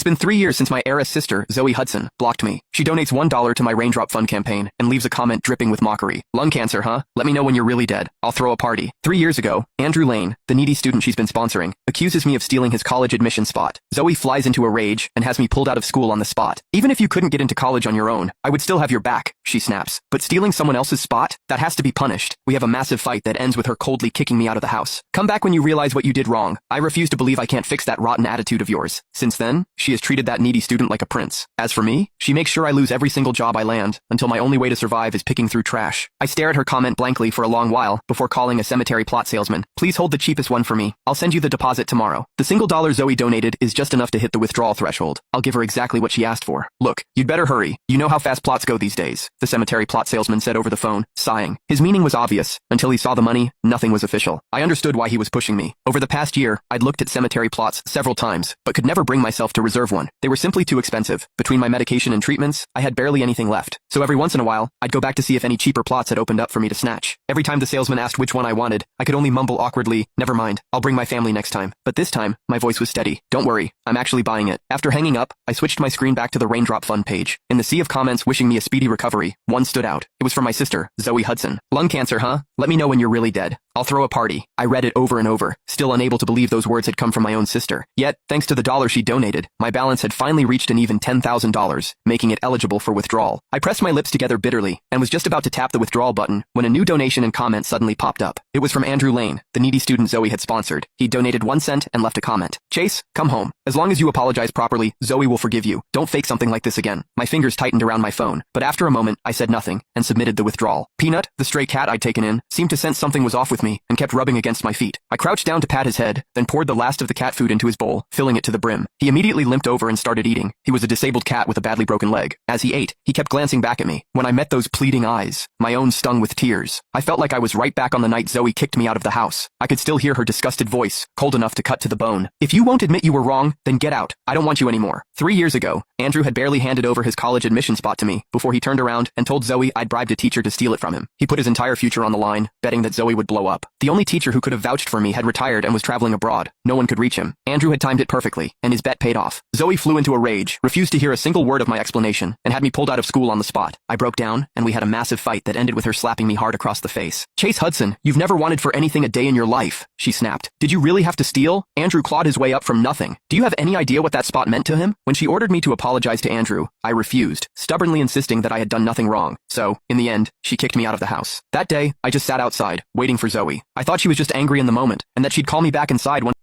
It's been 3 years since my heiress sister, Zoe Hudson, blocked me. She donates $1 to my Raindrop Fund campaign and leaves a comment dripping with mockery. Lung cancer, huh? Let me know when you're really dead. I'll throw a party. 3 years ago, Andrew Lane, the needy student she's been sponsoring, accuses me of stealing his college admission spot. Zoe flies into a rage and has me pulled out of school on the spot. Even if you couldn't get into college on your own, I would still have your back, she snaps. But stealing someone else's spot? That has to be punished. We have a massive fight that ends with her coldly kicking me out of the house. Come back when you realize what you did wrong. I refuse to believe I can't fix that rotten attitude of yours. Since then, she has treated that needy student like a prince. As for me, she makes sure I lose every single job I land, until my only way to survive is picking through trash. I stare at her comment blankly for a long while, before calling a cemetery plot salesman. Please hold the cheapest one for me. I'll send you the deposit tomorrow. The single dollar Zoe donated is just enough to hit the withdrawal threshold. I'll give her exactly what she asked for. Look, you'd better hurry. You know how fast plots go these days, the cemetery plot salesman said over the phone, sighing. His meaning was obvious. Until he saw the money, nothing was official. I understood why he was pushing me. Over the past year, I'd looked at cemetery plots several times, but could never bring myself to reserve one. They were simply too expensive. Between my medication and treatments, I had barely anything left. So every once in a while, I'd go back to see if any cheaper plots had opened up for me to snatch. Every time the salesman asked which one I wanted, I could only mumble awkwardly, never mind, I'll bring my family next time. But this time, my voice was steady. Don't worry, I'm actually buying it. After hanging up, I switched my screen back to the Raindrop Fund page. In the sea of comments wishing me a speedy recovery, one stood out. It was from my sister, Zoe Hudson. Lung cancer, huh? Let me know when you're really dead. I'll throw a party. I read it over and over, still unable to believe those words had come from my own sister. Yet, thanks to the dollar she donated, my balance had finally reached an even $10,000, making it eligible for withdrawal. I pressed my lips together bitterly, and was just about to tap the withdrawal button, when a new donation and comment suddenly popped up. It was from Andrew Lane, the needy student Zoe had sponsored. He donated 1 cent and left a comment. Chase, come home. As long as you apologize properly, Zoe will forgive you. Don't fake something like this again. My fingers tightened around my phone, but after a moment, I said nothing, and submitted the withdrawal. Peanut, the stray cat I'd taken in, seemed to sense something was off with me, and kept rubbing against my feet. I crouched down to pat his head, then poured the last of the cat food into his bowl, filling it to the brim. He immediately limped over and started eating. He was a disabled cat with a badly broken leg. As he ate, he kept glancing back at me. When I met those pleading eyes, my own stung with tears. I felt like I was right back on the night Zoe kicked me out of the house. I could still hear her disgusted voice, cold enough to cut to the bone. If you won't admit you were wrong, then get out. I don't want you anymore. 3 years ago, Andrew had barely handed over his college admission spot to me, before he turned around and told Zoe I'd bribed a teacher to steal it from him. He put his entire future on the line, betting that Zoe would blow up. The only teacher who could have vouched for me had retired and was traveling abroad. No one could reach him. Andrew had timed it perfectly, and his bet paid off. Zoe flew into a rage, refused to hear a single word of my explanation, and had me pulled out of school on the spot. I broke down, and we had a massive fight that ended with her slapping me hard across the face. Chase Hudson, you've never wanted for anything a day in your life, she snapped. Did you really have to steal? Andrew clawed his way up from nothing. Do you have any idea what that spot meant to him? When she ordered me to apologize to Andrew, I refused, stubbornly insisting that I had done nothing wrong. So, in the end, she kicked me out of the house. That day, I just sat outside, waiting for Zoe. I thought she was just angry in the moment, and that she'd call me back inside when